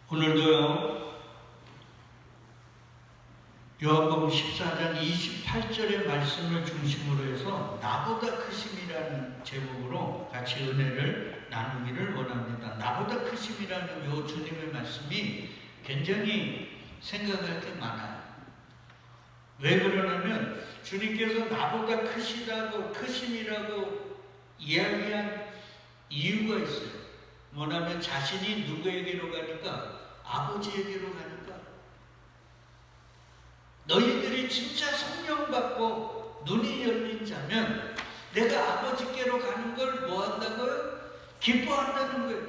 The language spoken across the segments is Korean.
오늘도요, 요한복음 14장 28절의 말씀을 중심으로 해서 나보다 크심이라는 제목으로 같이 은혜를 나누기를 원합니다. 나보다 크심이라는 요 주님의 말씀이 굉장히 생각할 게 많아요. 왜 그러냐면 주님께서 나보다 크심이라고 이야기한 이유가 있어요. 뭐냐면 자신이 누구에게로 가니까? 아버지에게로 가니까. 너희들이 진짜 성령 받고 눈이 열린 자면 내가 아버지께로 가는 걸 뭐 한다고요? 기뻐한다는 거예요.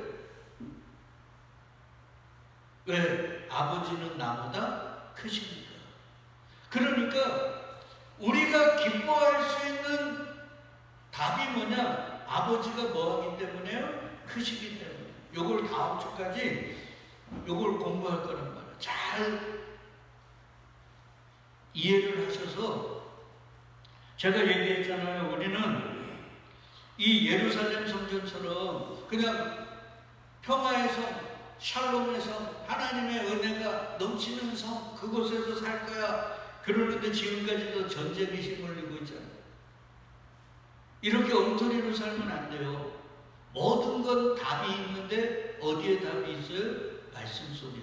왜? 아버지는 나보다 크시니까. 그러니까 우리가 기뻐할 수 있는 답이 뭐냐? 아버지가 뭐 하기 때문에요? 크시기 때문에. 요걸 다음 주까지 요걸 공부할 거란 말이에요. 잘 이해를 하셔서, 제가 얘기했잖아요. 우리는 이 예루살렘 성전처럼 그냥 평화의 성, 샬롬의 성, 하나님의 은혜가 넘치는 성, 그곳에서 살 거야. 그러는데 지금까지도 전쟁이 힘을리고 있잖아요. 이렇게 엉터리로 살면 안 돼요. 모든 건 답이 있는데 어디에 답이 있어요? 말씀 속에.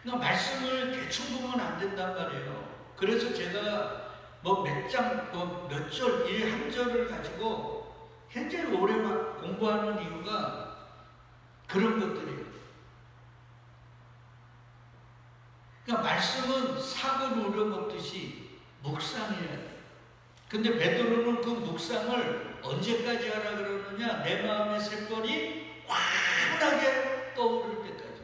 그러니까 말씀을 대충 보면 안 된단 말이에요. 그래서 제가 몇 절, 한 절을 가지고 굉장히 오래 공부하는 이유가 그런 것들이에요. 그러니까 말씀은 사고 누려 먹듯이 묵상해야 돼요. 근데 베드로는 그 묵상을 언제까지 하라 그러느냐? 내 마음의 샘벌이 환하게 떠오를 때까지.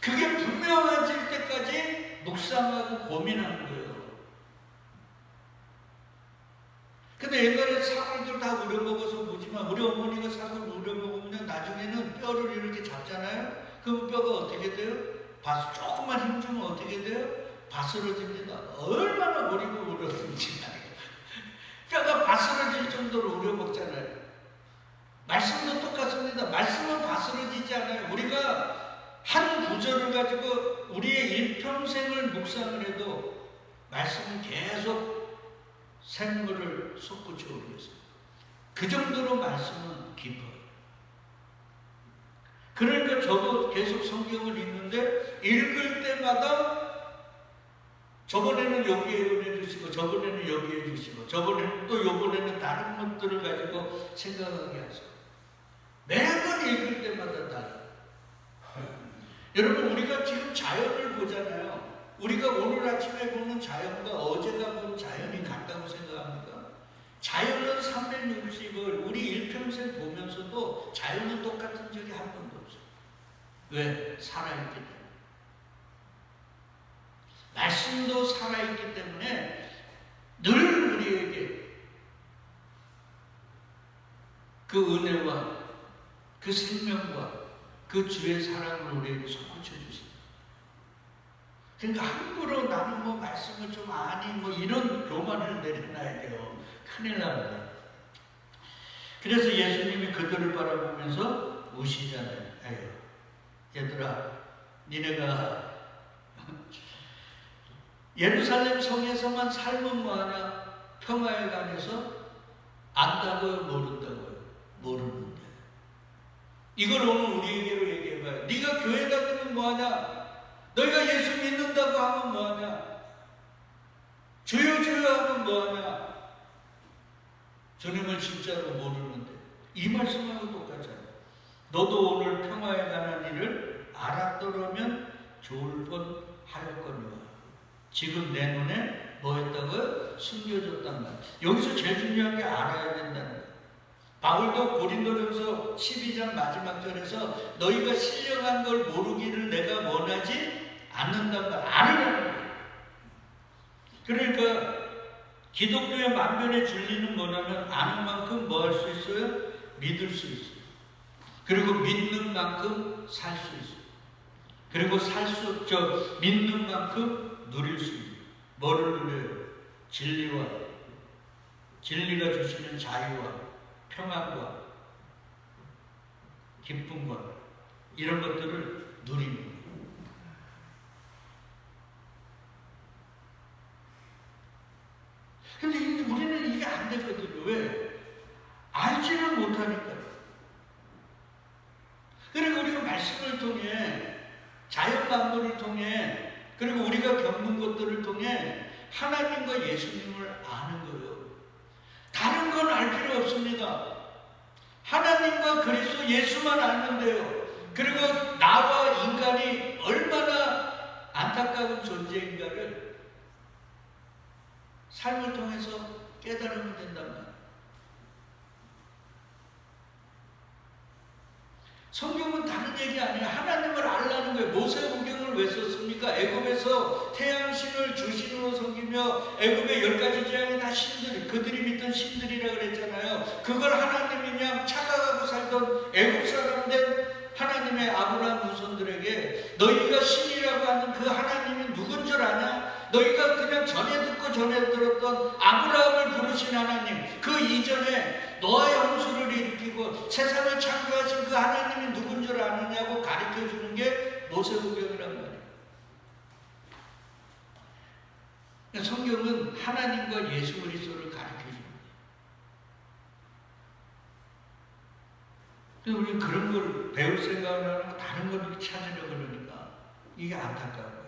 그게 분명해질 때까지 묵상하고 고민하는 거예요. 근데 옛날에 사골들 다 우려먹어서 보지만, 우리 어머니가 사골 우려먹으면 나중에는 뼈를 이렇게 잡잖아요? 그럼 뼈가 어떻게 돼요? 조금만 힘주면 어떻게 돼요? 바스러집니다. 얼마나 버리고 우려든지 뼈가 바스러질 정도로 우려먹잖아요. 말씀도 똑같습니다. 말씀은 바스러지지 않아요. 우리가 한 구절을 가지고 우리의 일평생을 묵상을 해도 말씀은 계속 생물을 솟구쳐 오르겠어요. 그 정도로 말씀은 깊어요. 그러니까 저도 계속 성경을 읽는데 읽을 때마다 저번에는 여기에 은혜 주시고, 저번에는 여기에 주시고, 저번에는 또 요번에는 다른 것들을 가지고 생각하게 하시고, 매번 읽을 때마다 달라요. 여러분, 우리가 지금 자연을 보잖아요. 우리가 오늘 아침에 보는 자연과 어제가 본 자연이 같다고 생각합니까? 자연은 360을 우리 일평생 보면서도 자연은 똑같은 적이 한 번도 없어요. 왜? 살아있기 때문에. 말씀도 살아있기 때문에 늘 우리에게 그 은혜와 그 생명과 그 주의 사랑을 우리에게 솟구쳐 주십니다. 그러니까 함부로 나는 뭐 말씀을 좀 아니 이런 교만을 내려놔야 돼요. 큰일 납니다. 그래서 예수님이 그들을 바라보면서 우시잖아요. 아유, 얘들아, 니네가 예루살렘 성에서만 살면 뭐하냐? 평화에 관해서 안다고요? 모른다고요? 모르는데. 이걸 오늘 우리에게로 얘기해봐요. 네가 교회 다니면 뭐하냐? 너희가 예수 믿는다고 하면 뭐하냐? 주여 주여 하면 뭐하냐? 주님을 진짜로 모르는데. 이 말씀하고 똑같잖아요. 너도 오늘 평화에 관한 일을 알았더라면 좋을 뻔 하였거니와. 지금 내 눈에 뭐 했다고요? 숨겨졌단 말이에요. 여기서 제일 중요한 게 알아야 된다는 거예요. 바울도 고린도전서 12장 마지막 절에서 너희가 신령한 걸 모르기를 내가 원하지 않는단 말이에요. 알으라는 거예요. 그러니까 기독교의 만변의 진리는 뭐냐면 아는 만큼 뭐 할 수 있어요? 믿을 수 있어요. 그리고 믿는 만큼 살 수 있어요. 그리고 믿는 만큼 누릴 수 있어요. 뭐를 누려요? 진리가 주시는 자유와 평안과 기쁨과 이런 것들을 누리는 거예요. 근데 우리는 이게 안 되거든요. 왜? 알지를 못하니까요. 그리고 우리가 말씀을 통해, 자연 만물을 통해, 그리고 우리가 겪는 것들을 통해 하나님과 예수님을 아는 거예요. 다른 건 알 필요 없습니다. 하나님과 그리스도 예수만 알면 돼요. 그리고 나와 인간이 얼마나 안타까운 존재인가를 삶을 통해서 깨달으면 된단 말이에요. 성경은 다른 얘기 아니에요. 하나님을 알라는 거예요. 모세오경을 왜 썼습니까? 애굽에서 태양신을 주신으로 섬기며 애굽의 10가지 재앙이 다 신들, 그들이 믿던 신들이라 그랬잖아요. 그걸 하나님이 그냥 착각하고 살던 애굽 사람 된 하나님의 아브라함 후손들에게 너희가 신이라고 하는 그 하나님이 누군 줄 아냐? 너희가 그냥 전에 듣고 전에 들었던 아브라함을 부르신 하나님, 그 이전에 노아의 홍수를 일으키고 세상을 창조하신 그 하나님이 누군 줄 아느냐고 가르쳐주는 게 모세오경이란 말이에요. 성경은 하나님과 예수 그리스도를 가르쳐줍니다. 우리는 그런 걸 배울 생각을 하고 다른 걸 찾으려고 그러니까 이게 안타까워요.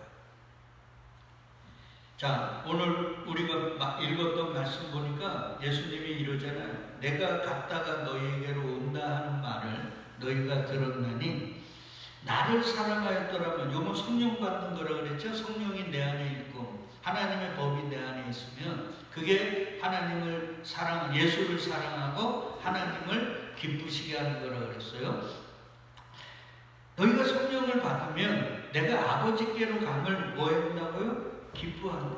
자, 오늘 우리가 읽었던 말씀 보니까 예수님이 이러잖아요. 내가 갔다가 너희에게로 온다 하는 말을 너희가 들었나니 나를 사랑하였더라면, 요건 성령 받는 거라 그랬죠. 성령이 내 안에 있고 하나님의 법이 내 안에 있으면 그게 하나님을 예수를 사랑하고 하나님을 기쁘시게 하는 거라 그랬어요. 너희가 성령을 받으면 내가 아버지께로 감을 뭐 했다고요? 기뻐한다.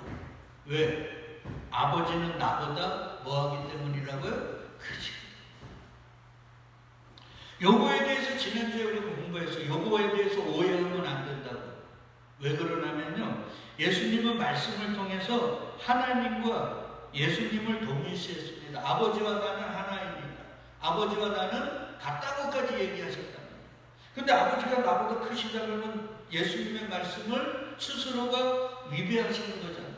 왜? 아버지는 나보다 뭐하기 때문이라고요? 그렇지. 요거에 대해서 지난주에 우리가 공부했어요. 요거에 대해서 오해하면 안 된다고. 왜 그러냐면요, 예수님은 말씀을 통해서 하나님과 예수님을 동일시했습니다. 아버지와 나는 하나입니다. 아버지와 나는 같다고까지 얘기하셨단 말이에요. 근데 아버지가 나보다 크시다 그러면 예수님의 말씀을 스스로가 위배하시는 거잖아요.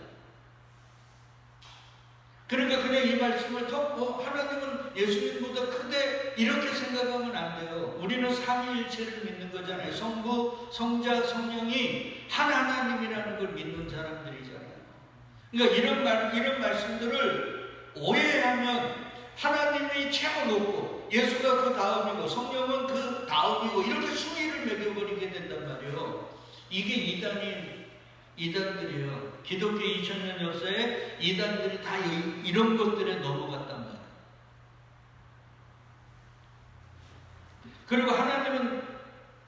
그러니까 그냥 이 말씀을 하나님은 예수님보다 크대 이렇게 생각하면 안 돼요. 우리는 삼위일체를 믿는 거잖아요. 성부, 성자, 성령이 한 하나님이라는 걸 믿는 사람들이잖아요. 그러니까 이런 말씀들을 오해하면 하나님이 최고 높고 예수가 그 다음이고 성령은 그 다음이고 이렇게 순위를 매겨버리게 된단 말이에요. 이게 이단들이에요. 기독교 2000년 역사에 이단들이 다 이런 것들에 넘어갔단 말이에요. 그리고 하나님은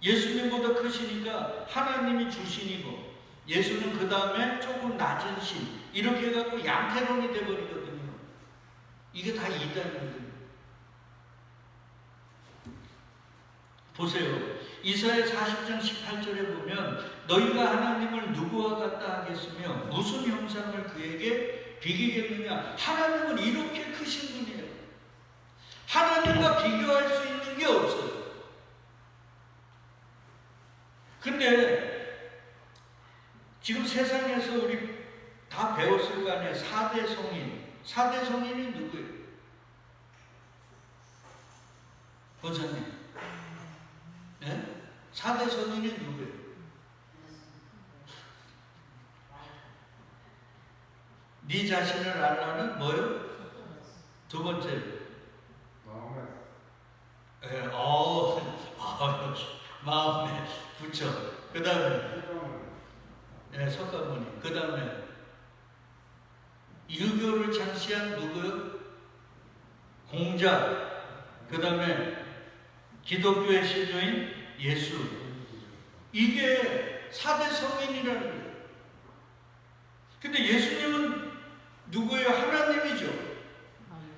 예수님보다 크시니까 하나님이 주신이고 예수는 그 다음에 조금 낮은 신, 이렇게 해갖고 양태론이 돼버리거든요. 이게 다 이단입니다. 보세요. 이사야 40장 18절에 보면 너희가 하나님을 누구와 같다 하겠으며 무슨 형상을 그에게 비기겠느냐. 하나님은 이렇게 크신 분이에요. 하나님과 비교할 수 있는 게 없어요. 근데 지금 세상에서 우리 다 배웠을 거 아니에요. 4대 성인. 4대 성인이 누구예요? 권사님. 네? 4대 성인이 누구예요? 네 자신을 알라는 뭐요? 두 번째. 마음에 붙여. 그 다음에 석가모니. 그 다음에 유교를 창시한 누구요? 공자. 그 다음에 기독교의 시조인 예수. 이게 4대 성인이라는 거예요. 근데 예수님은 누구예요? 하나님이죠.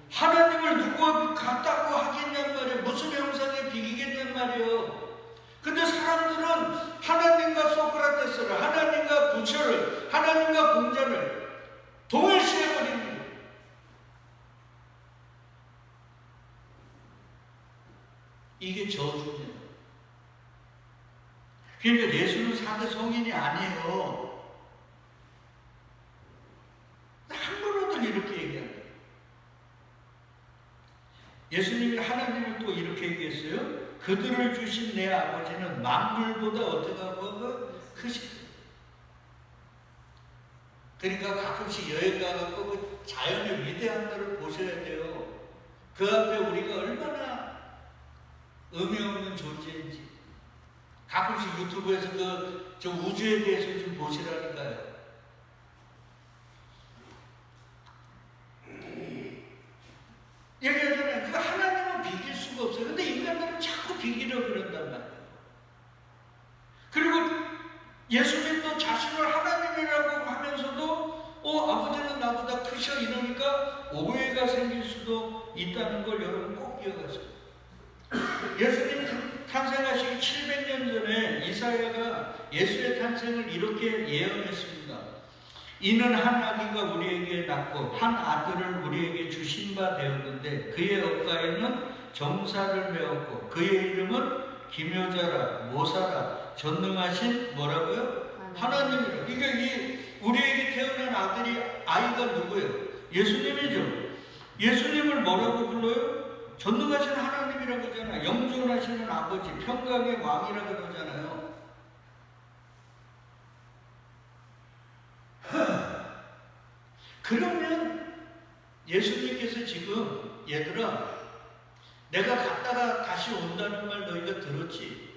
하나님을 누구와 같다고 하겠냔 말이에요. 무슨 형상에 비기겠냔 말이에요. 근데 사람들은 하나님과 소크라테스를, 하나님과 부처를, 하나님과 공자를 동일시해버리는 거예요. 이게 저주예요. 그러니까 예수는 4대 성인이 아니에요. 함부로들 이렇게 얘기합니다. 예수님이 하나님을 또 이렇게 얘기했어요. 그들을 주신 내 아버지는 만물보다 어떻게 하고 크시다. 그러니까 가끔씩 여행 가갖고 그 자연의 위대함들을 보셔야 돼요. 그 앞에 우리가 얼마나 의미 없는 존재인지. 가끔씩 유튜브에서 저 우주에 대해서 좀 보시라니까요. 얘기하잖아요. 그 하나님은 비길 수가 없어요. 근데 인간들은 자꾸 비기려고 그런단 말이에요. 그리고 예수님도 자신을 하나님이라고 하면서도 아버지는 나보다 크셔 이러니까 오해가 생길 수도 있다는 걸 여러분 꼭 기억하세요. 예수님 탄생하시기 700년 전에 이사야가 예수의 탄생을 이렇게 예언했습니다. 이는 한 아기가 우리에게 낳고 한 아들을 우리에게 주신 바 되었는데 그의 업가에는 정사를 메었고 그의 이름은 기묘자라 모사라 전능하신 뭐라고요? 하나님이라. 이게 우리에게 태어난 아이가 누구예요? 예수님이죠. 예수님을 뭐라고 불러요? 전능하신 하나님이라고 하잖아요. 영존하시는 아버지, 평강의 왕이라고 그러잖아요. 그러면 예수님께서 지금 얘들아 내가 갔다가 다시 온다는 말 너희가 들었지?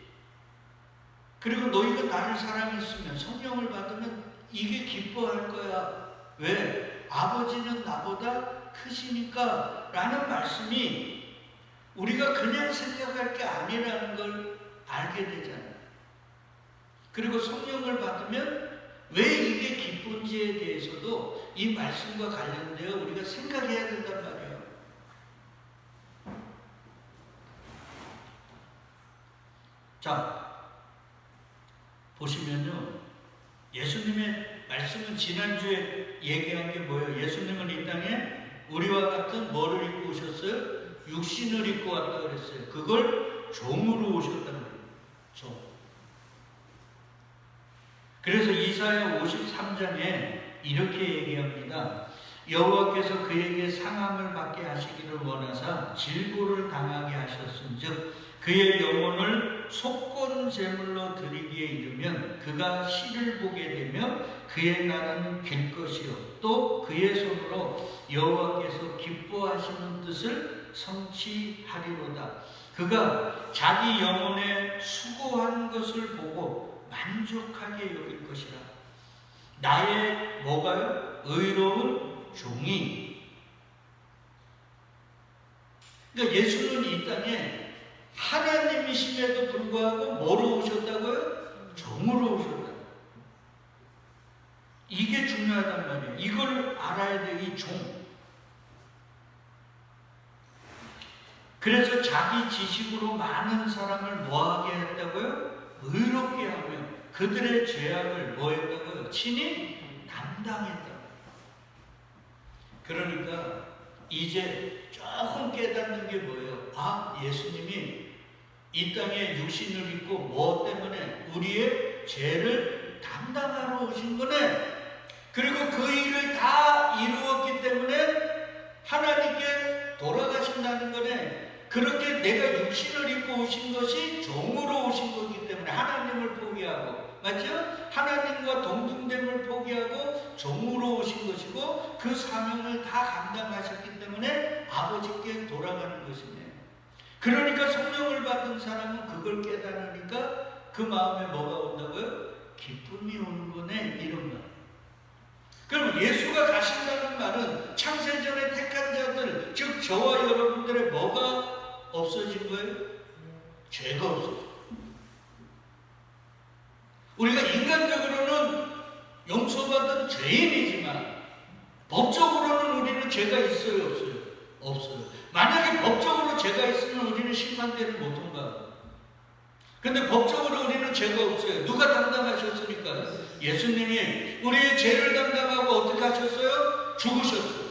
그리고 너희가 나를 사랑했으면 성령을 받으면 이게 기뻐할 거야. 왜? 아버지는 나보다 크시니까 라는 말씀이 우리가 그냥 생각할 게 아니라는 걸 알게 되잖아요. 그리고 성령을 받으면 왜 이게 기쁜지에 대해서도 이 말씀과 관련되어 우리가 생각해야 된단 말이에요. 자, 보시면요. 예수님의 말씀은 지난주에 얘기한 게 뭐예요? 예수님은 이 땅에 우리와 같은 뭐를 입고 오셨어요? 육신을 입고 왔다 그랬어요. 그걸 종으로 오셨다는 거예요. 종. 그래서 이사야 53장에 이렇게 얘기합니다. 여호와께서 그에게 상함을 받게 하시기를 원하사 질고를 당하게 하셨은즉 그의 영혼을 속건 제물로 드리기에 이르면 그가 시를 보게 되며 그의 날은 길 것이요 또 그의 손으로 여호와께서 기뻐하시는 뜻을 성취하리로다. 그가 자기 영혼에 수고한 것을 보고 만족하게 여길 것이라. 나의 뭐가요? 의로운 종이. 그러니까 예수는 이 땅에 하나님이심에도 불구하고 뭐로 오셨다고요? 종으로 오셨다. 이게 중요하단 말이에요. 이걸 알아야 돼요. 이 종. 그래서 자기 지식으로 많은 사람을 뭐하게 했다고요? 의롭게 하며 그들의 죄악을 뭐 했다고요? 친히 담당했다. 그러니까 이제 조금 깨닫는 게 뭐예요? 아, 예수님이 이 땅에 육신을 입고 뭐 때문에? 우리의 죄를 담당하러 오신 거네. 그리고 그 일을 다 이루었기 때문에 하나님께 돌아가신다는 거네. 그렇게 내가 육신을 입고 오신 것이 종으로 오신 거기 때문에 하나님을 포기하고, 맞죠? 하나님과 동등됨을 포기하고 종으로 오신 것이고 그 사명을 다 감당하셨기 때문에 아버지께 돌아가는 것이네요. 그러니까 성령을 받은 사람은 그걸 깨달으니까 그 마음에 뭐가 온다고요? 기쁨이 오는 거네, 이런 말. 그럼 예수가 가신다는 말은 창세전에 택한 자들, 즉 저와 여러분들의 뭐가 없어진 거예요? 죄가 없어진 거예요. 우리가 인간적으로는 용서받은 죄인이지만 법적으로는 우리는 죄가 있어요, 없어요? 없어요. 만약에 법적으로 죄가 있으면 우리는 심판대를 못 통과해요. 근데 법적으로 우리는 죄가 없어요. 누가 담당하셨으니까? 예수님이 우리의 죄를 담당하고 어떻게 하셨어요? 죽으셨어요.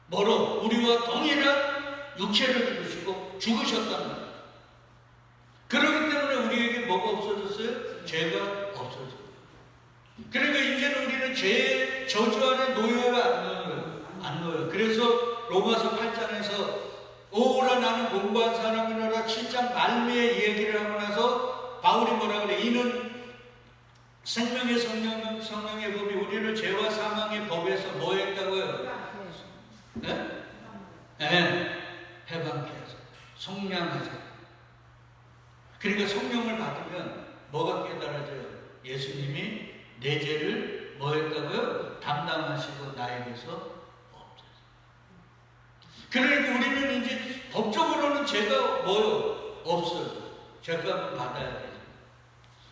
뭐로? 우리와 동일한 육체를 입으시고 죽으셨단 말이에요. 그렇기 때문에 우리에게 뭐가 없어졌어요? 죄가 없어져. 그러니까 이제는 우리는 죄의 저주 안에 놓여요, 안 놓여요? 안 놓여요. 그래서 로마서 8장에서 오라 나는 공부한 사람이노라 7장 말미에 얘기를 하고 나서 바울이 뭐라 그래? 이는 생명의 성령의 법이 우리를 죄와 사망의 법에서 뭐 했다고요? 네? 네. 해방케 하자. 속량하자. 그러니까 성령을 받으면 뭐가 깨달아져요? 예수님이 내 죄를 뭐 했다고요? 담당하시고 나에게서 그러니까 우리는 이제 법적으로는 죄가 뭐요? 없어요. 죄값을 받아야 돼요.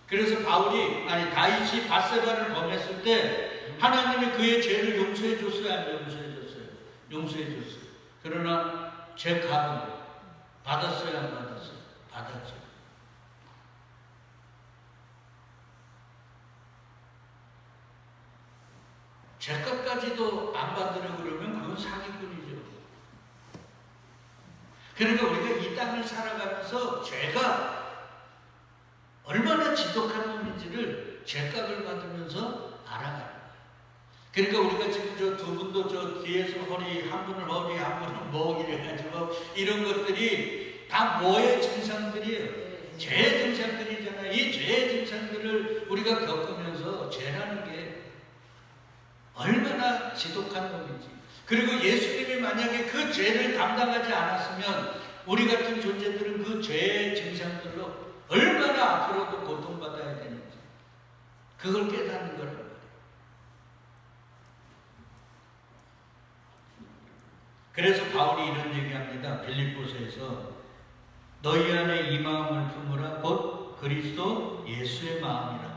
그래서 다윗이 밧세바를 범했을 때 하나님이 그의 죄를 용서해 줬어요? 안 용서해 줬어요? 용서해 줬어요. 그러나 죄값은 받았어요? 안 받았어요? 받았죠. 죄값까지도 안 받으려고 그러면 그건 사기꾼이죠. 그러니까 우리가 이 땅을 살아가면서 죄가 얼마나 지독한 놈인지를 죄값을 받으면서 알아가는 거예요. 그러니까 우리가 지금 저 두 분도 저 뒤에서 한 분은 허리, 한 분은 목 이래가지고 이런 것들이 다 뭐의 증상들이에요? 죄의 증상들이잖아요. 이 죄의 증상들을 우리가 겪으면서 죄라는 게 얼마나 지독한 놈인지. 그리고 예수님이 만약에 그 죄를 담당하지 않았으면 우리 같은 존재들은 그 죄의 증상들로 얼마나 앞으로도 고통받아야 되는지 그걸 깨닫는 거란 말이에요. 그래서 바울이 이런 얘기합니다. 빌립보서에서 너희 안에 이 마음을 품으라 곧 그리스도 예수의 마음이라.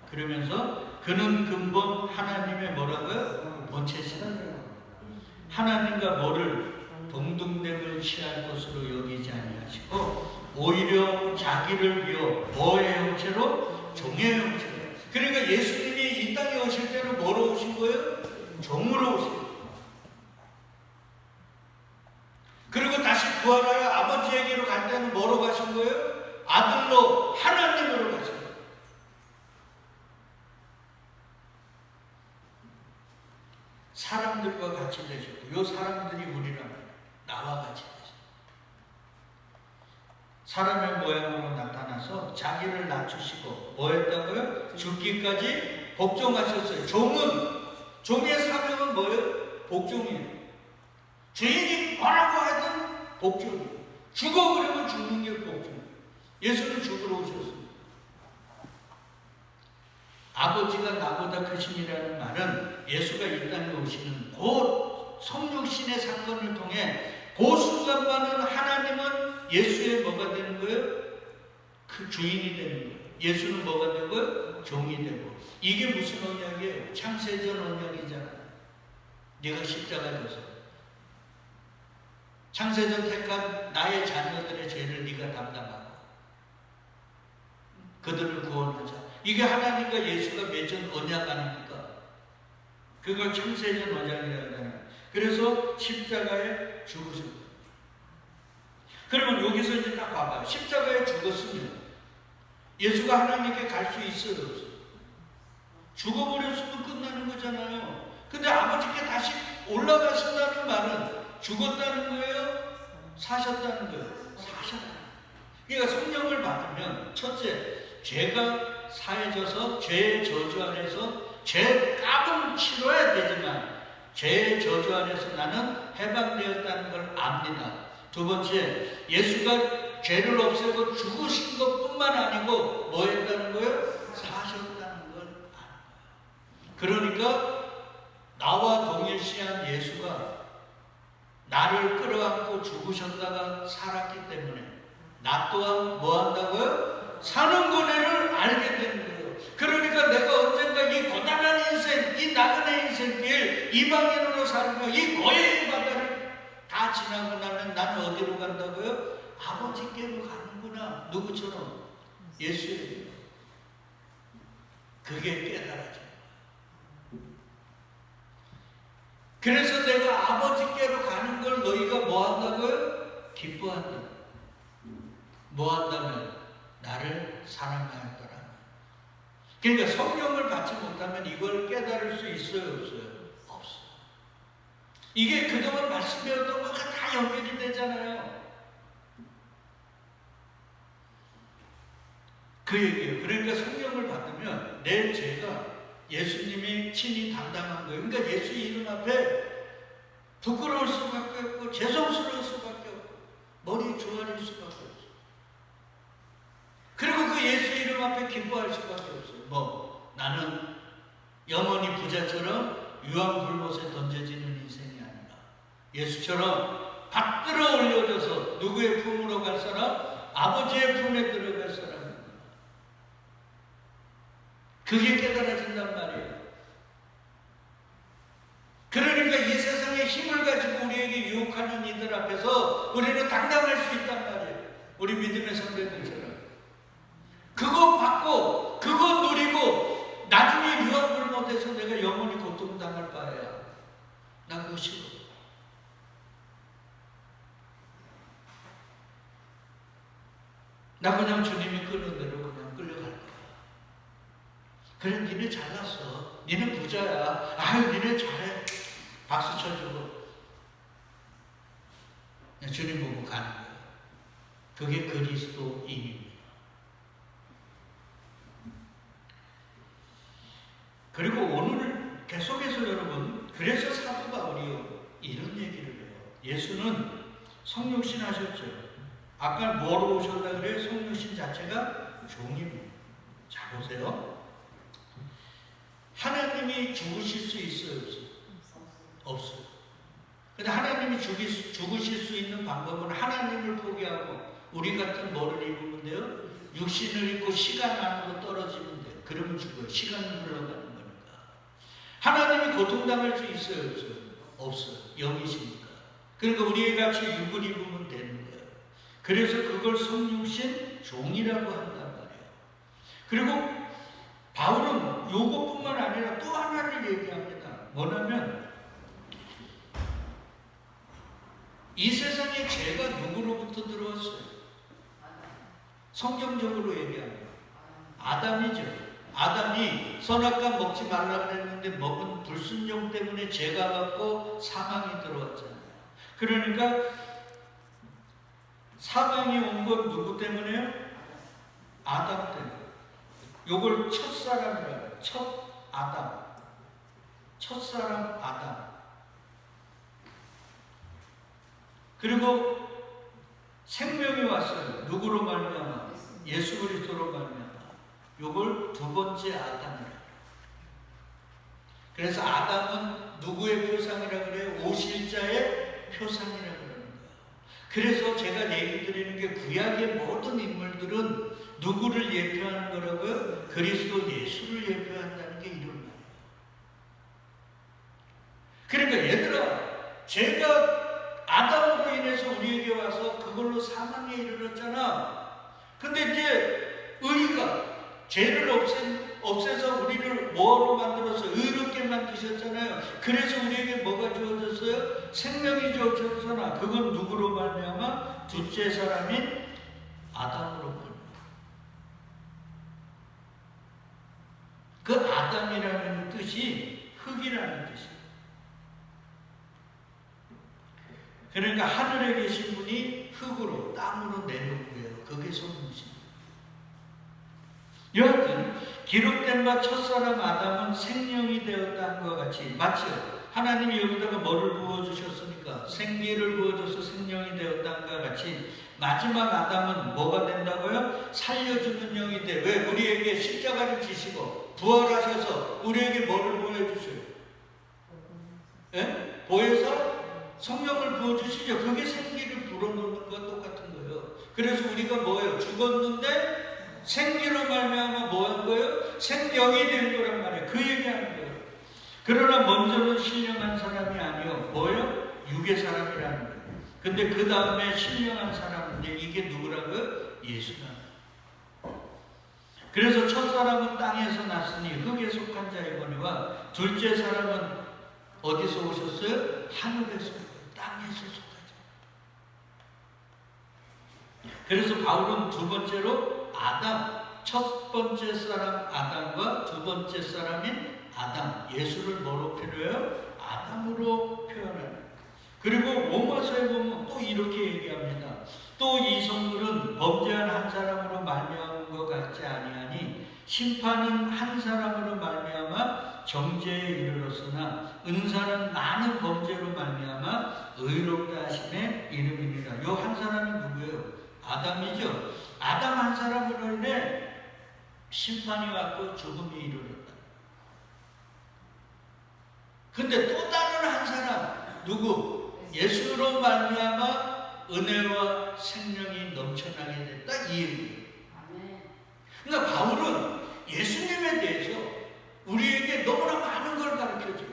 그러면서 그는 근본 하나님의 뭐라고요? 본체시다. 하나님과 뭐를 동등됨을 취할 것으로 여기지 아니하시고 오히려 자기를 비워 뭐의 형체로? 종의 형체로. 그러니까 예수님이 이 땅에 오실 때는 뭐로 오신 거예요? 종으로 오신 거예요. 그리고 다시 부활하여 아버지에게로 갈 때는 뭐로 가신 거예요? 아들로 하나님으로 가신 거예요. 사람들과 같이 되셨고 이 사람들이 우리랑 나와 같이 되셨어요. 사람의 모양으로 나타나서 자기를 낮추시고 뭐 했다고요? 죽기까지 복종하셨어요. 종의 사명은 뭐예요? 복종이에요. 주인이 뭐라고 하든 복종이에요. 죽어버리면 죽는 게 복종이에요. 예수는 죽으러 오셨습니다. 아버지가 나보다 크심이라는 말은 예수가 이 땅에 오시는 곧 성육신의 사건을 통해 그 순간만은 하나님은 예수의 뭐가 되는 거예요? 그 주인이 되는 거예요. 예수는 뭐가 되는 거예요? 종이 되고. 이게 무슨 언약이에요? 창세전 언약이잖아. 네가 십자가 져서 창세전 택한 나의 자녀들의 죄를 네가 담당하고 그들을 구원하자. 이게 하나님과 예수가 맺은 언약 아닙니까? 그걸 창세전 언약이라고 하잖아요. 그래서 십자가에 죽으신 거예요. 그러면 여기서 이제 딱 봐봐요. 십자가에 죽었으면 예수가 하나님께 갈 수 있어요, 없어요? 죽어버렸으면 끝나는 거잖아요. 근데 아버지께 다시 올라가신다는 말은 죽었다는 거예요? 사셨다는 거예요? 사셨다. 그러니까 성령을 받으면 첫째, 죄가 사해져서 죄의 저주 안에서 죄값은 치러야 되지만 죄의 저주 안에서 나는 해방되었다는 걸 압니다. 두 번째, 예수가 죄를 없애고 죽으신 것뿐만 아니고 뭐 했다는 거예요? 사셨다는 걸 아는 거예요. 그러니까 나와 동일시한 예수가 나를 끌어안고 죽으셨다가 살았기 때문에 나 또한 뭐 한다고요? 사는 고뇌를 알게 되는 거예요. 그러니까 내가 언젠가 이 고단한 인생, 이 나그네 인생길 이방인으로 살며 이 고해의 바다를 다 지나고 나면 나는 어디로 간다고요? 아버지께로 가는구나. 누구처럼? 예수에게. 그게 깨달아져요. 그래서 내가 아버지께로 가는 걸 너희가 뭐 한다고요? 기뻐한다. 뭐 한다면 나를 사랑하였더라. 그러니까 성령을 받지 못하면 이걸 깨달을 수 있어요, 없어요? 없어요. 이게 그동안 말씀 배웠던 거가 다 연결이 되잖아요. 그 얘기예요. 그러니까 성령을 받으면 내 죄가 예수님이 친히 담당한 거예요. 그러니까 예수 이름 앞에 부끄러울 수밖에 없고 죄송스러울 수밖에 없고 머리 조아릴 수밖에 없어요. 그리고 그 예수 이름 앞에 기뻐할 수밖에 없어요. 뭐 나는 영원히 부자처럼 유황불못에 던져지는 인생이 아니라 예수처럼 받들어 올려져서 누구의 품으로 갈 사람? 아버지의 품에 들어갈 사람. 그게 깨달아진단 말이에요. 그러니까 이 세상의 힘을 가지고 우리에게 유혹하는 이들 앞에서 우리는 당당할 수 있단 말이에요. 우리 믿음의 선배들처럼. 그거 받고 그거 누리고 나중에 유황불못에서 내가 영원히 고통당할 바에야 나 그거 싫어. 나 그냥 주님이 끄는 대로 그냥 끌려갈 거야. 그래 니네 잘났어. 니네 부자야. 아유 니네 잘해. 박수 쳐주고 그냥 주님 보고 가는 거야. 그게 그리스도인입니다. 그리고 오늘 계속해서 여러분, 그래서 사도 바울이 이런 얘기를 해요. 예수는 성육신 하셨죠. 아까 뭐로 오셨다 그래요? 성육신 자체가 종입니다. 자 보세요. 하나님이 죽으실 수 있어요? 없어요? 없어요. 근데 하나님이 죽으실 수 있는 방법은 하나님을 포기하고 우리 같은 뭐를 입으면 돼요? 육신을 입고 시간 안으로 떨어지면 돼요. 그러면 죽어요. 시간은 흘러가는 거니까. 하나님이 고통당할 수 있어요? 없어요? 없어요. 영이시니까. 그러니까 우리의 같이 육을 입으면 되는 거예요. 그래서 그걸 성육신 종이라고 한단 말이에요. 그리고 바울은 요것뿐만 아니라 또 하나를 얘기합니다. 뭐냐면 이 세상에 죄가 누구로부터 들어왔어요? 성경적으로 얘기하면 아담이죠. 아담이 선악과 먹지 말라 그랬는데 먹은 불순종 때문에 죄가 갖고 사망이 들어왔잖아요. 그러니까 사망이 온 건 누구 때문에요? 아담 때문에. 요걸 첫사람이라고. 첫 아담. 첫사람 아담. 그리고 생명이 왔어요. 누구로 말미암아? 예수 그리스도로 말미암아. 요걸 두 번째 아담이라고. 그래서 아담은 누구의 표상이라 그래요? 오실자의 표상이라고 그러는 거예요. 그래서 제가 얘기 드리는 게 구약의 모든 인물들은 누구를 예표하는 거라고요? 그리스도 예수를 예표한다는 게 이런 말이에요. 그러니까 얘들아, 제가 아담으로 인해서 우리에게 와서 그걸로 사망에 이르렀잖아. 근데 이제 의가 죄를 없애서 우리를 뭐로 만들어서 의롭게 만드셨잖아요. 그래서 우리에게 뭐가 주어졌어요? 생명이 주어졌잖아. 그건 누구로 말미암아? 둘째 사람인 아담으로 말미암아. 그 아담이라는 뜻이 흙이라는 뜻이에요. 그러니까 하늘에 계신 분이 흙으로 땅으로 내려온 거예요. 그게 성육신이에요. 여하튼 기록된 바 첫사람 아담은 생명이 되었다는 것 같이 맞죠? 하나님이 여기다가 뭐를 부어주셨습니까? 생기를 부어줘서 생명이 되었다는 것 같이 마지막 아담은 뭐가 된다고요? 살려주는 영이 돼. 왜? 우리에게 십자가를 지시고 부활하셔서 우리에게 뭐를 보여주셔요? 예? 보여서 성령을 부어주시죠. 그게 생기를 불어넣는 것과 똑같은 거예요. 그래서 우리가 뭐예요? 죽었는데 생기로 말미암아 뭐 한 거예요? 생명이 된 거란 말이에요. 그 얘기하는 거예요. 그러나 먼저는 신령한 사람이 아니요. 뭐예요? 육의 사람이라는 거예요. 근데 그 다음에 신령한 사람은 이게 누구라고요? 예수다. 그래서 첫 사람은 땅에서 났으니 흙에 속한 자이거니와 둘째 사람은 어디서 오셨어요? 하늘에서. 땅에서 속하죠. 그래서 바울은 두 번째로 아담, 첫 번째 사람 아담과 두 번째 사람인 아담, 예수를 뭐로 표현해요? 아담으로 표현해요. 그리고 로마서에 보면 또 이렇게 얘기합니다. 또 이 성물은 범죄한 한 사람으로 말미암은 것 같지 아니하니 심판은 한 사람으로 말미암아 정죄에 이르렀으나 은사는 많은 범죄로 말미암아 의롭다 하심의 이름이니라. 요 한 사람이 누구예요? 아담이죠. 아담 한 사람으로 인해 심판이 왔고 죽음이 이르렀다. 근데 또 다른 한 사람 누구? 예수로 말미암아 은혜와 생명이 넘쳐나게 됐다 이 얘기예요. 그러니까 바울은 예수님에 대해서 우리에게 너무나 많은 걸 가르쳐줘요.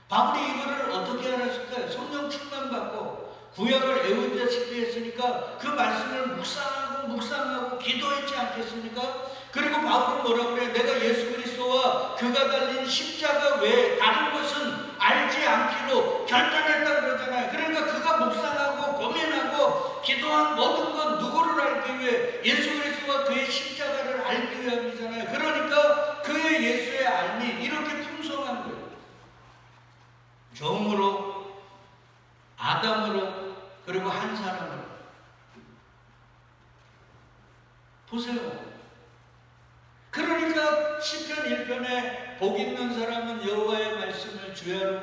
바울이 이거를 어떻게 알았을까요? 성령 충만받고 구약을 애우다시피 했으니까 그 말씀을 묵상하고 기도했지 않겠습니까? 그리고 바울은 뭐라고 그래요? 내가 예수 그리스도와 그가 달린 십자가 외에 다른 것은 알지 않기로 결단했다고 그러잖아요. 그러니까 그가 묵상하고 고민하고 기도한 모든 건 누구를 알기 위해? 예수 그리스도와 그의 십자가를 알기 위함이잖아요. 그러니까 그의 예수의 알미 이렇게 풍성한 거예요. 종으로, 아담으로, 그리고 한 사람으로. 보세요. 그러니까 시편 1편에 복 있는 사람은 여호와의 말씀을 주야로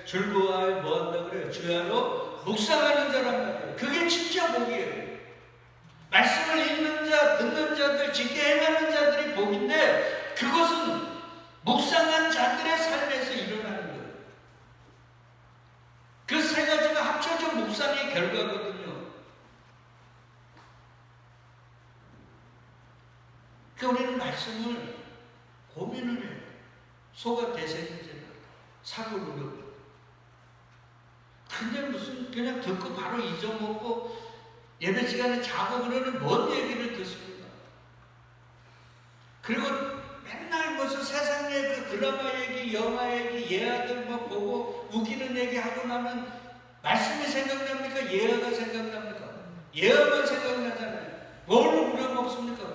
즐거워하여 뭐한다 그래요? 주야로 묵상하는 사람 같아요. 그게 진짜 복이에요. 말씀을 읽는 자, 듣는 자들, 짓게 행하는 자들이 복인데 그것은 묵상한 자들의 삶에서 일어나는 거예요. 그 세 가지가 합쳐져 묵상의 결과거든요. 그러니까 우리는 말씀을 고민을 해요. 속아 되새기잖아요. 사고를 하고. 근데 무슨 그냥 듣고 바로 잊어먹고 예배 시간에 자고 그러는 뭔 얘기를 듣습니까? 그리고 맨날 무슨 세상의 그 드라마 얘기, 영화 얘기, 예화들 뭐 보고 웃기는 얘기 하고 나면 말씀이 생각납니까? 예화가 생각납니까? 예화만 생각나잖아요. 뭘 우려먹습니까?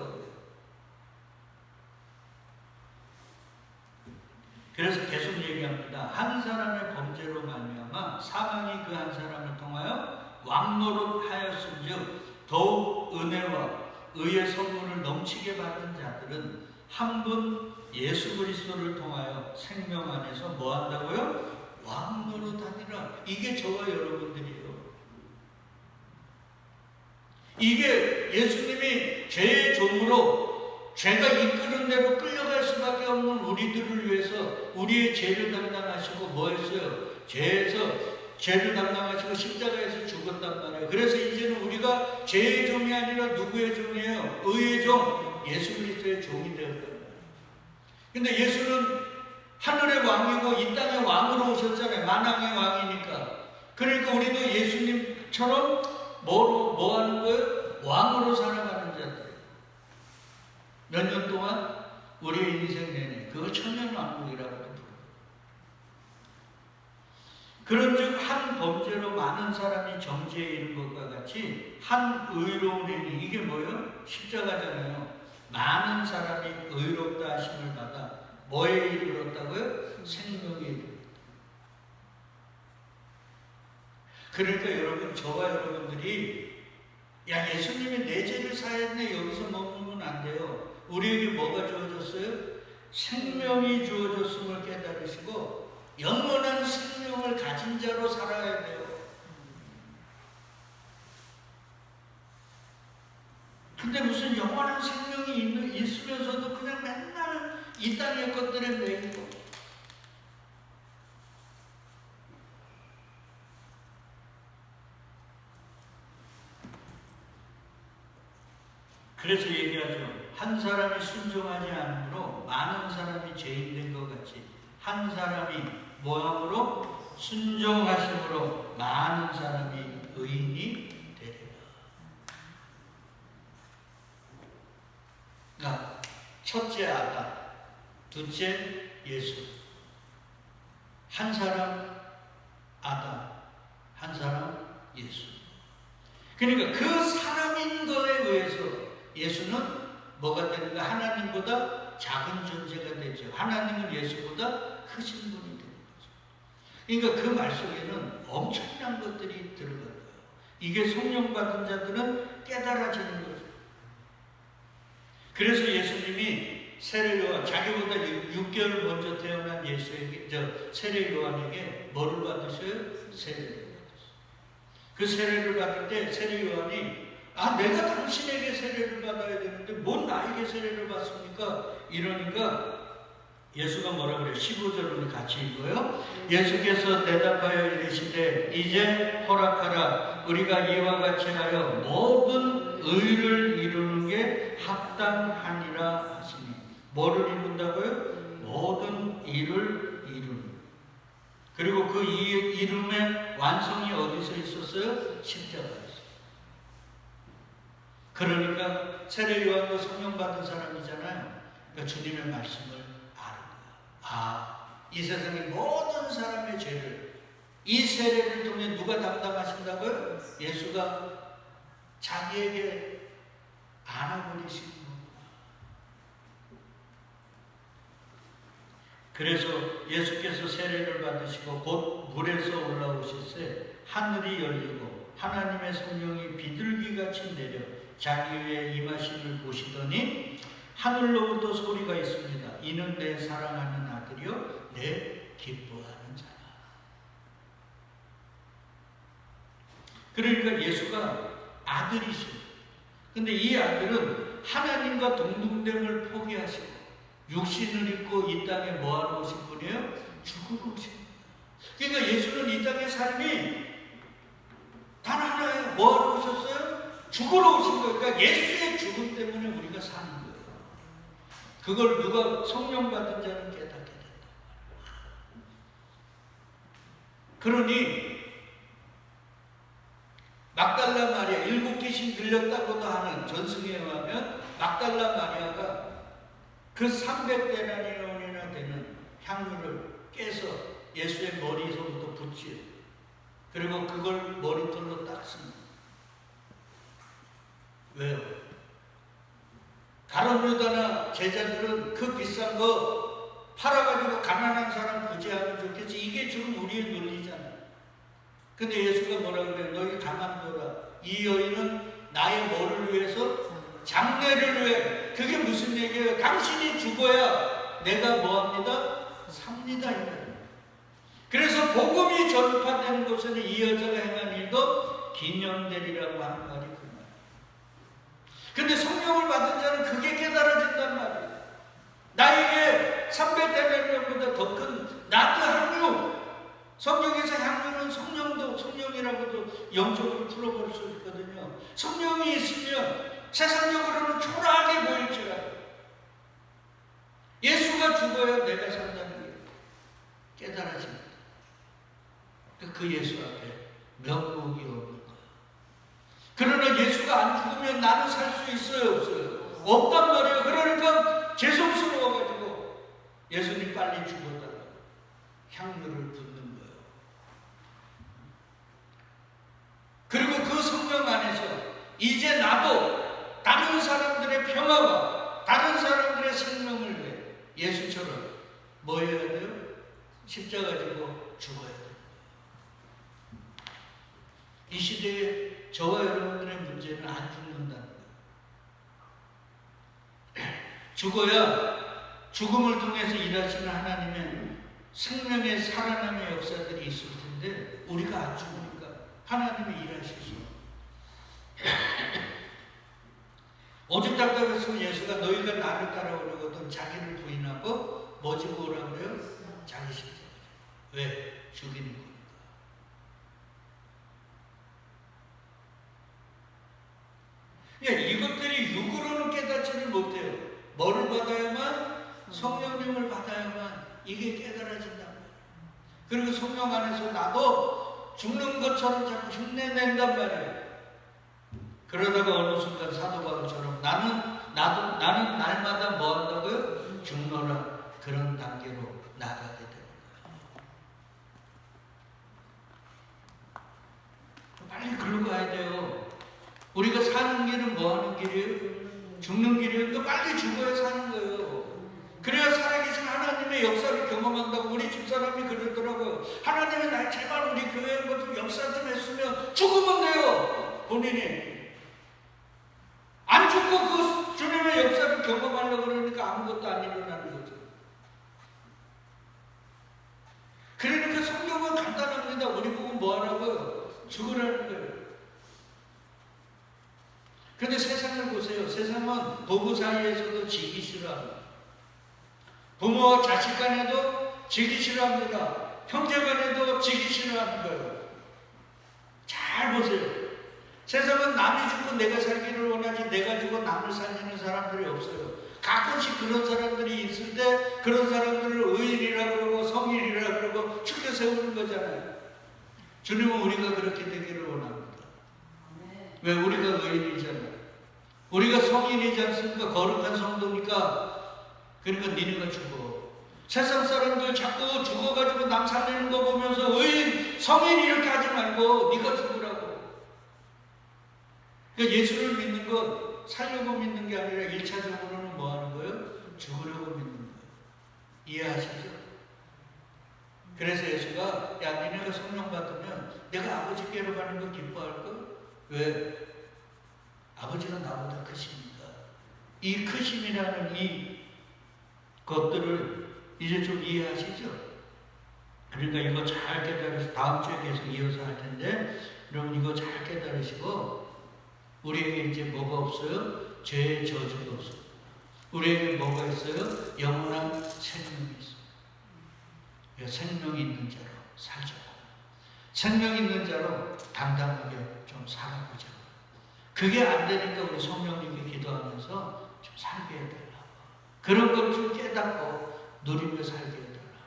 그래서 계속 얘기합니다. 한 사람의 범죄로 말미암아 사망이 그 한 사람을 통하여 왕노릇하였은즉 더욱 은혜와 의의 선물을 넘치게 받은 자들은 한 분 예수 그리스도를 통하여 생명 안에서 뭐 한다고요? 왕노릇하니라. 이게 저와 여러분들이에요. 이게 예수님이 죄의 종으로 죄가 이끄는 대로 끌려갈 수밖에 없는 우리들을 위해서 우리의 죄를 담당하시고 뭐 했어요? 죄를 담당하시고 십자가에서 죽었단 말이에요. 그래서 이제는 우리가 죄의 종이 아니라 누구의 종이에요? 의의 종, 예수 그리스도의 종이 되었단 말이에요. 근데 예수는 하늘의 왕이고 이 땅의 왕으로 오셨잖아요. 만왕의 왕이니까. 그러니까 우리도 예수님처럼 뭐 하는 거예요? 왕으로 살아가는 자들. 몇 년 동안 우리의 인생 내내 그걸 천년왕국이라고 부릅니다. 그런즉 한 범죄로 많은 사람이 정죄에 이른 것과 같이 한 의로운 행위, 이게 뭐예요? 십자가잖아요. 많은 사람이 의롭다 하심을 받아 뭐에 이르렀다고요? 생명에 이르렀다. 그러니까 여러분, 저와 여러분들이 야, 예수님이 내 죄를 사했네 여기서 머무르면 안 돼요. 우리에게 뭐가 주어졌어요? 생명이 주어졌음을 깨달으시고 영원한 생명을 가진 자로 살아야 돼요. 근데 무슨 영원한 생명이 있으면서도 그냥 맨날 이 땅의 것들에 매이고. 그래서 얘기하죠. 한 사람이 순종하지 않으므로 많은 사람이 죄인된 것 같이 한 사람이 뭐함으로? 순종하심으로 많은 사람이 의인이 되리라. 그러니까 첫째 아담, 둘째 예수. 한 사람 아담, 한 사람 예수. 그러니까 그 사람인 것에 의해서 예수는 뭐가 되는가? 하나님보다 작은 존재가 되죠. 하나님은 예수보다 크신 분이 되는 거죠. 그러니까 그 말 속에는 엄청난 것들이 들어간 거예요. 이게 성령 받은 자들은 깨달아지는 거죠. 그래서 예수님이 세례 요한, 자기보다 6개월 먼저 태어난 예수에게, 세례 요한에게 뭐를 받으셔요? 세례를 받으셔요. 그 세례를 받을 때 세례 요한이 내가 당신에게 세례를 받아야 되는데 뭔 나에게 세례를 받습니까? 이러니까 예수가 뭐라 그래요? 15절을 같이 읽어요. 예수께서 대답하여 이르시되 이제 허락하라. 우리가 이와 같이 하여 모든 의를 이루는 게 합당하니라 하시니. 뭐를 이룬다고요? 모든 일을 이루는. 그리고 그 이름의 완성이 어디서 있었어요? 십자가에서. 그러니까 세례 요한도 성령 받은 사람이잖아요. 그러니까 주님의 말씀을 아는 거야. 이 세상의 모든 사람의 죄를 이 세례를 통해 누가 담당하신다고요? 예수가 자기에게 안아버리신 거구나. 그래서 예수께서 세례를 받으시고 곧 물에서 올라오실새 하늘이 열리고 하나님의 성령이 비둘기같이 내려 자기 위에 임하심을 보시더니 하늘로부터 소리가 있습니다. 이는 내 사랑하는 아들이요 내 기뻐하는 자라. 그러니까 예수가 아들이시죠. 근데 이 아들은 하나님과 동등됨을 포기하시고 육신을 입고 이 땅에 뭐하러 오신 분이에요? 죽으러 오신 분이에요. 그러니까 예수는 이 땅의 삶이 단 하나예요. 뭐하러 오셨어요? 죽으러 오신 거예요. 그러니까 예수의 죽음 때문에 우리가 사는 거예요. 그걸 누가 성령 받은 자는 깨닫게 된다. 그러니 막달라 마리아, 7귀신 들렸다고도 하는 전승에 의하면 막달라 마리아가 그 300데나리온이나 되는 향유를 깨서 예수의 머리서부터 붓지. 그리고 그걸 머리털로 닦습니다. 왜요? 가룟 유다나 제자들은 그 비싼 거 팔아가지고 가난한 사람 구제하면 좋겠지. 이게 지금 우리의 논리잖아요. 근데 예수가 뭐라 그래요? 너희 가만둬라. 이 여인은 나의 뭐를 위해서? 장래를 위해. 그게 무슨 얘기예요? 당신이 죽어야 내가 뭐합니다? 삽니다. 그래서 복음이 전파되는 곳에는 이 여자가 행한 일도 기념되리라고 하는 말이 그 말이에요. 근데 성령을 받은 자는 그게 깨달아진단 말이에요. 나에게 300데나리온보다 더 큰 나도 향유. 성경에서 향유는 성령이라고도 영적으로 풀어볼 수 있거든요. 성령이 있으면 세상적으로는 초라하게 보일지라도 예수가 죽어야 내가 산다는 게 깨달아집니다. 그 예수 앞에 명목이 없는 거예요. 그러나 예수가 안 죽으면 나는 살 수 있어요? 없어요? 없단 말이에요. 그러니까 죄송스러워가지고 예수님 빨리 죽어달라고 향유를 붓는 거예요. 그리고 그 성령 안에서 이제 나도 다른 사람들의 평화와 다른 사람들의 생명을 위해 예수처럼 뭐 해야 돼요? 십자가 지고 죽어야 돼요. 이 시대에 저와 여러분들의 문제는 안 죽는다는 거예요. 죽어야 죽음을 통해서 일하시는 하나님의 생명의 살아남의 역사들이 있을 텐데 우리가 안 죽으니까 하나님이 일하실 수 없어요. 오죽 답답했으면 예수가 너희가 나를 따라오려거든 자기를 부인하고 뭐 지고 오라 그래요? 자기 십자가. 왜? 죽이는 거니까. 이것들이 육으로는 깨닫지를 못해요. 뭐를 받아야만? 성령님을 받아야만 이게 깨달아진단 말이에요. 그리고 성령 안에서 나도 죽는 것처럼 자꾸 흉내낸단 말이에요. 그러다가 어느 순간 사도 바울처럼 나는 날마다 뭐 한다고요? 죽노라. 그런 단계로 나가게 되는 거예요. 빨리 글로 가야 돼요. 우리가 사는 길은 뭐 하는 길이에요? 죽는 길이니까 빨리 죽어야 사는 거예요. 그래야 살아계신 하나님의 역사를 경험한다고. 우리 집사람이 그러더라고요. 하나님은 나 제발 우리 교회에 좀 역사 좀 했으면. 죽으면 돼요. 본인이 안 죽고 그 주님의 역사를 경험하려고 그러니까 아무것도 안 일어나는 거죠. 그러니까 성경은 간단합니다. 우리 보고 뭐 하라고요? 죽으라는 거예요. 그런데 세상을 보세요. 세상은 부부 사이에서도 지기 싫어합니다. 부모와 자식 간에도 지기 싫어합니다. 형제 간에도 지기 싫어하는 거예요. 잘 보세요. 세상은 남이 죽고 내가 살기를 원하지 내가 죽고 남을 살리는 사람들이 없어요. 가끔씩 그런 사람들이 있을 때 그런 사람들을 의인이라 그러고 성인이라 그러고 축켜 세우는 거잖아요. 주님은 우리가 그렇게 되기를 원합니다. 왜? 우리가 의인이잖아요. 우리가 성인이지 않습니까? 거룩한 성도니까. 그러니까 니네가 죽어. 세상 사람들 자꾸 죽어가지고 남 살리는 거 보면서 의인, 성인 이렇게 하지 말고 네가 죽으라고. 그러니까 예수를 믿는 건 살려고 믿는 게 아니라 1차적으로는 뭐 하는 거예요? 죽으려고 믿는 거예요. 이해하시죠? 그래서 예수가 야 니네가 성령 받으면 내가 아버지께로 가는 거 기뻐할까? 왜? 아버지가 나보다 크십니다. 이 크심이라는 이 것들을 이제 좀 이해하시죠? 그러니까 이거 잘 깨달으시고 다음 주에 계속 이어서 할 텐데 여러분 이거 잘 깨달으시고 우리에게 이제 뭐가 없어요? 죄의 저주가 없어요. 우리에게 뭐가 있어요? 영원한 생명이 있어요. 생명이 있는 자로 살자. 생명 있는 자로 당당하게 좀 살아보자. 그게 안 되니까 우리 성령님께 기도하면서 좀 살게 해달라고. 그런 걸 좀 깨닫고 누리며 살게 해달라고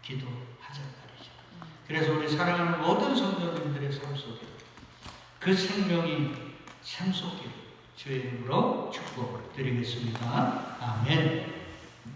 기도하자 말이죠. 그래서 우리 사랑하는 모든 성도님들의 삶 속에 그 생명이 샘솟기를 주의 이름으로 축복드리겠습니다. 아멘.